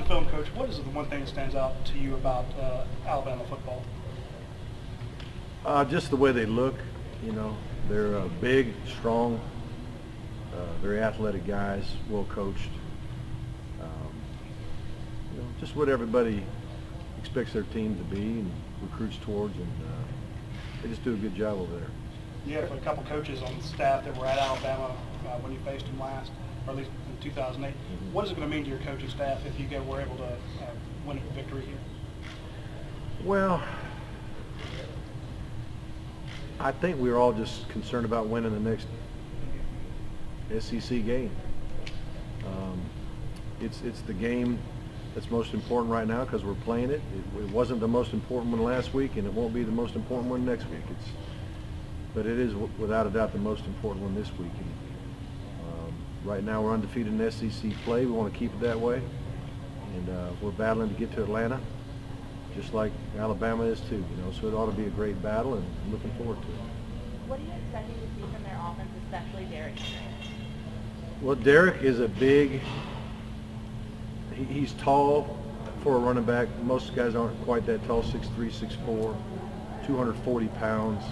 film, Coach, what is the one thing that stands out to you about Alabama football? Just the way they look. You know, they're big, strong, very athletic guys, well coached. You know, just what everybody expects their team to be and recruits towards, and they just do a good job over there. You have a couple coaches on the staff that were at Alabama when you faced them last, or at least in 2008. Mm-hmm. What is it going to mean to your coaching staff if you were able to win a victory here? Well, I think we were all just concerned about winning the next SEC game. It's the game that's most important right now because we're playing it. It wasn't the most important one last week, and it won't be the most important one next week. But it is without a doubt the most important one this week. And, right now we're undefeated in SEC play. We want to keep it that way, and we're battling to get to Atlanta, just like Alabama is too. You know, so it ought to be a great battle, and I'm looking forward to it. What are you expecting to see from their offense, especially Derek? Well, Derek is a big. He's tall for a running back. Most guys aren't quite that tall. 6'3", 6'4", 240 pounds.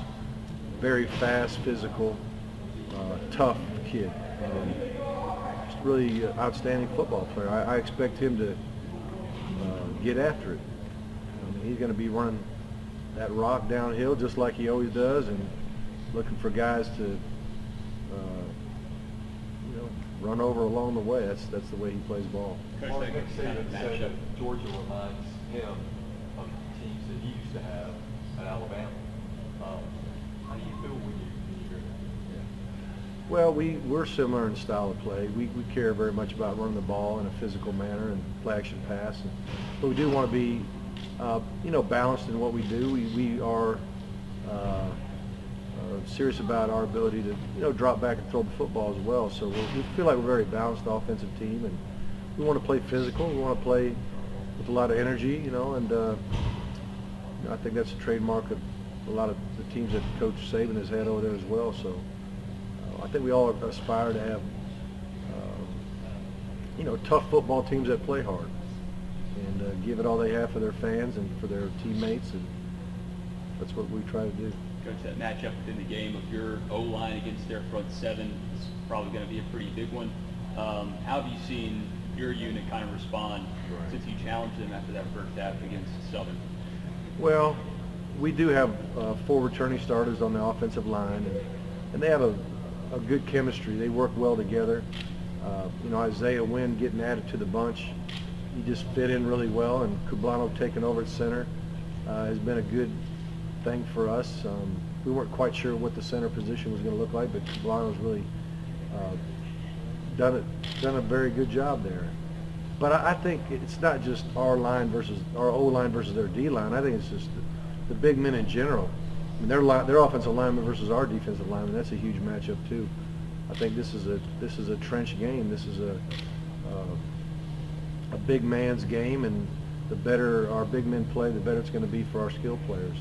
Very fast, physical, tough kid. Just really outstanding football player. I expect him to get after it. I mean, he's going to be running that rock downhill just like he always does, and looking for guys to, you know, run over along the way. That's the way he plays ball. Coach, that kind of matchup, Georgia reminds him of the teams that he used to have at Alabama. How do you feel when you hear that? Yeah. Well, we're similar in style of play. We care very much about running the ball in a physical manner and play action pass. But we do want to be, you know, balanced in what we do. We are serious about our ability to, you know, drop back and throw the football as well. So we feel like we're a very balanced offensive team, and we want to play physical. We want to play with a lot of energy, you know, and you know, I think that's a trademark of a lot of the teams that Coach Saban has had over there as well. So I think we all aspire to have, you know, tough football teams that play hard and give it all they have for their fans and for their teammates, and that's what we try to do. Coach, that matchup within the game of your O-line against their front seven is probably going to be a pretty big one. How have you seen your unit kind of respond since you challenged them after that first half against Southern? Well, we do have 4 returning starters on the offensive line, and they have a good chemistry. They work well together. You know, Isaiah Wynn getting added to the bunch, he just fit in really well, and Cublano taking over at center has been a good thing for us. We weren't quite sure what the center position was going to look like, but Cublano's really done a very good job there. But I think it's not just our line versus our O-line versus their D-line. I think it's just the big men in general. I mean, their offensive lineman versus our defensive lineman. That's a huge matchup too. I think this is a trench game. This is a big man's game, and the better our big men play, the better it's going to be for our skill players.